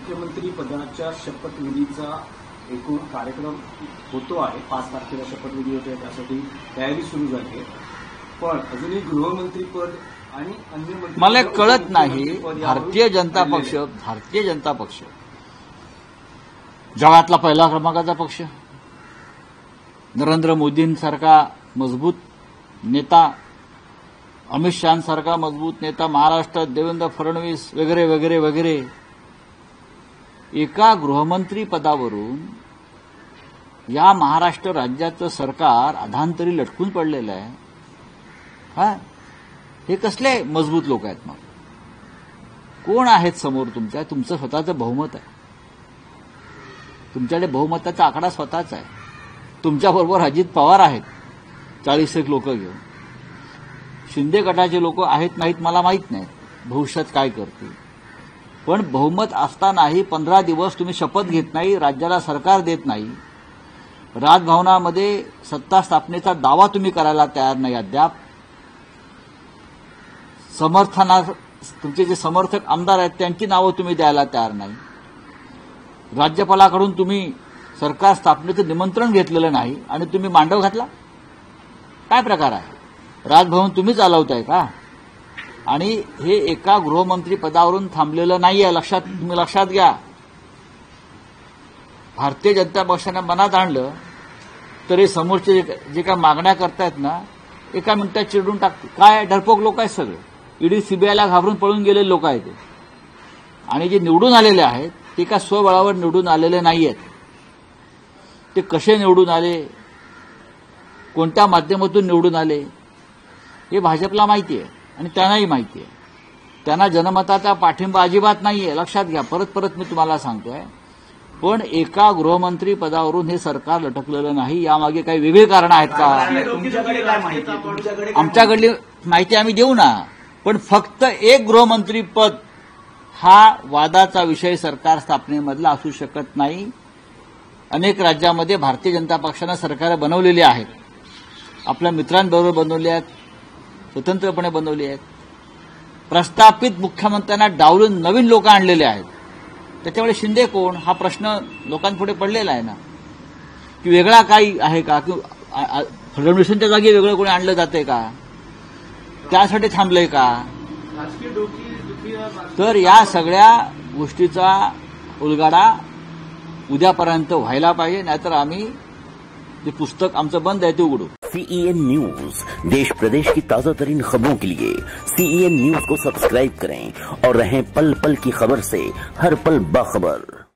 मुख्यमंत्री पदाच्या शपथविधीचा एकूण कार्यक्रम होतो आहे। 5 तारखेला शपथविधी होते, त्यासाठी तयारी सुरू झाली आहे। पण अजूनही गृहमंत्री पद आणि अन्य मंत्री मला कळत नाही, भारतीय जनता पक्ष जगातला पहिला क्रमांकाचा पक्ष, नरेंद्र मोदींसारखा मजबूत नेता, अमित शहांसारखा मजबूत नेता, महाराष्ट्रात देवेंद्र फडणवीस वगैरे वगैरे वगैरे, एका गृहमंत्री पदावरून या महाराष्ट्र राज्याचं सरकार अधांतरी लटकून पडलेलं आहे। हे कसले मजबूत लोक आहेत? मग कोण आहेत समोर तुमच्या? तुमचं स्वतःचं बहुमत आहे, तुमच्याकडे बहुमताचा आकडा स्वतःच आहे। तुमच्याबरोबर अजित पवार आहेत 40 लोक घेऊन, शिंदे गटाचे लोक आहेत नाहीत मला माहीत नाही भविष्यात काय करतील, पण बहुमत असतानाही 15 दिवस तुम्ही शपथ घेत नाही, राज्याला सरकार देत नाही, राजभवनामध्ये सत्ता स्थापनेचा दावा तुम्ही करायला तयार नाही, अद्याप तुमचे जे समर्थक आमदार आहेत त्यांची नावं तुम्ही द्यायला तयार नाही, राज्यपालाकडून तुम्ही सरकार स्थापनेचं निमंत्रण घेतलेलं नाही आणि तुम्ही मांडव घातला। काय प्रकार आहे? राजभवन तुम्ही चालवताय का? आणि हे एका गृहमंत्री पदावरून थांबलेलं नाहीये, तुम्ही लक्षात घ्या। भारतीय जनता पक्षाने मनात आणलं तरी समोरचे जे काय मागण्या करतायत ना, एका मिनिटात चिरडून टाकते। काय डरपोक लोक आहेत सगळे, ईडी सीबीआयला घाबरून पळून गेलेले लोक आहेत। आणि जे निवडून आलेले आहेत ते का स्वबळावर निवडून आलेले नाहीयेत, ते कसे निवडून आले, कोणत्या माध्यमातून निवडून आले हे भाजपला माहिती आहे आणि त्यांनाही माहिती आहे। त्यांना जनमताचा पाठिंबा अजिबात नाहीये, लक्षात घ्या। परत मी तुम्हाला सांगतोय, पण एका गृहमंत्री पदावरून हे सरकार लटकलेलं नाही, यामागे काही वेगळी कारण आहेत का? आमच्याकडली माहिती आम्ही देऊ ना, पण फक्त एक गृहमंत्री पद हा वादाचा विषय सरकार स्थापनेमधला असू शकत नाही। अनेक राज्यामध्ये भारतीय जनता पक्षानं सरकार बनवलेली आहेत, आपल्या मित्रांबरोबर बनवली आहेत, स्वतंत्रपणे बनवली आहेत, प्रस्थापित मुख्यमंत्र्यांना डावलून नवीन लोक आणलेले आहेत। त्याच्यामुळे शिंदे कोण हा प्रश्न लोकांपुढे पडलेला आहे ना, की वेगळा काही आहे का, की फडणवीसांच्या जागी वेगळं कोणी आणलं जाते का, त्यासाठी थांबलंय का? तर या सगळ्या गोष्टीचा उलगडा उद्यापर्यंत व्हायला पाहिजे, नाहीतर आम्ही जे पुस्तक आमचं बंद आहे ते उघडू। CEN न्यूज, देश प्रदेश की ताजा तरीन खबरों के लिए CEN न्यूज को सब्सक्राइब करें और रहें पल पल की खबर से हर पल बाखबर।